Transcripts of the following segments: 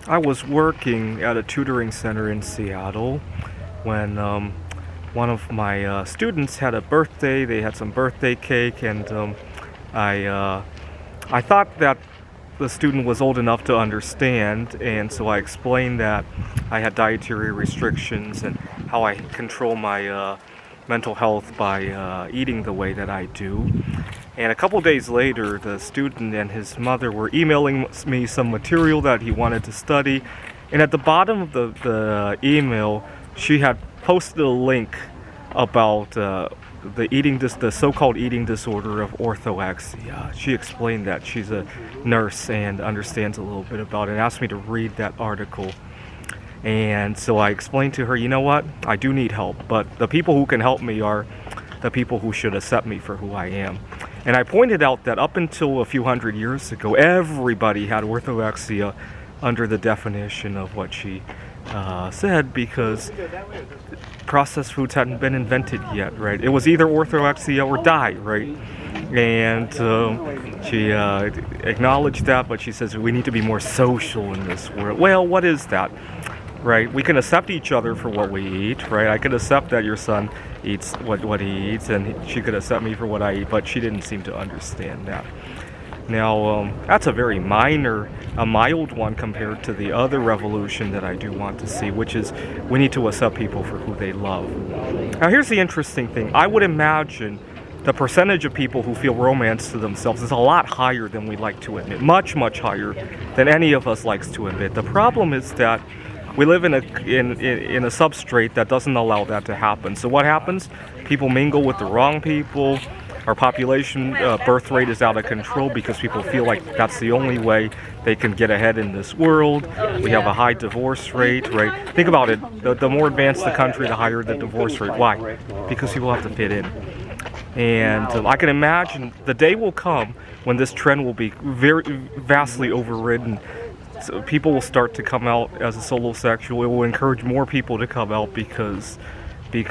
I was working at a tutoring center in Seattle when one of my students had a birthday. They had some birthday cake, and I I thought that the student was old enough to understand, and so I explained that I had dietary restrictions and how I control my mental health by eating the way that I do. And a couple days later, the student and his mother were emailing me some material that he wanted to study. And at the bottom of the email, she had posted a link about the so-called eating disorder of orthorexia. She explained that she's a nurse and understands a little bit about it, and asked me to read that article. And so I explained to her, you know what, I do need help, but the people who can help me are the people who should accept me for who I am. And I pointed out that up until a few hundred years ago, everybody had orthorexia under the definition of what she said, because processed foods hadn't been invented yet, right? It was either orthorexia or die, right? And she acknowledged that, but she says we need to be more social in this world. Well, what is that? Right, we can accept each other for what we eat, right? I could accept that your son eats what he eats, and she could accept me for what I eat, but she didn't seem to understand that. Now, that's a very mild one compared to the other revolution that I do want to see, which is we need to accept people for who they love. Now, here's the interesting thing. I would imagine the percentage of people who feel romance to themselves is a lot higher than we like to admit, much, much higher than any of us likes to admit. The problem is that we live in a substrate that doesn't allow that to happen. So what happens? People mingle with the wrong people. Our population birth rate is out of control because people feel like that's the only way they can get ahead in this world. We have a high divorce rate, right? Think about it. The more advanced the country, the higher the divorce rate. Why? Because people have to fit in. And I can imagine the day will come when this trend will be very vastly overridden. So people will start to come out as a solosexual. It will encourage more people to come out because they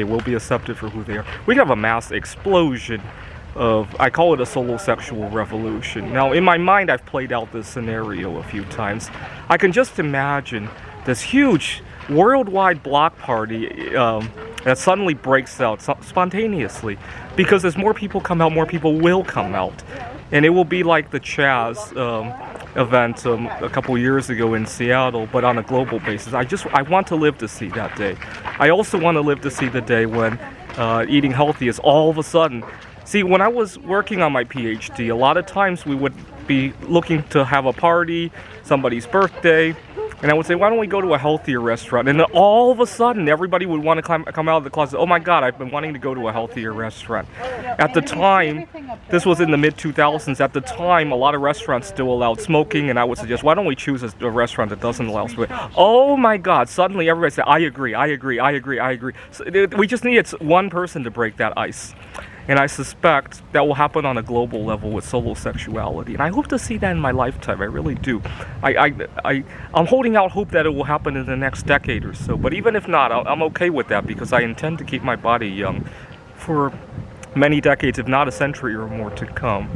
will be accepted for who they are. We have a mass explosion of, I call it a solosexual revolution. Now, in my mind, I've played out this scenario a few times. I can just imagine this huge worldwide block party that suddenly breaks out spontaneously, because as more people come out, more people will come out. And it will be like the Chaz event a couple years ago in Seattle, but on a global basis. I want to live to see that day. I also want to live to see the day when eating healthy is all of a sudden. See, when I was working on my PhD, a lot of times we would be looking to have a party, somebody's birthday, and I would say, why don't we go to a healthier restaurant? And then all of a sudden, everybody would want to come out of the closet. Oh my God, I've been wanting to go to a healthier restaurant. At the time, this was in the mid-2000s. At the time, a lot of restaurants still allowed smoking, and I would suggest, why don't we choose a restaurant that doesn't allow smoking? Oh my God, suddenly everybody said, I agree. So we just needed one person to break that ice. And I suspect that will happen on a global level with solosexuality. And I hope to see that in my lifetime. I really do. I'm holding out hope that it will happen in the next decade or so. But even if not, I'm okay with that, because I intend to keep my body young for many decades, if not a century or more to come.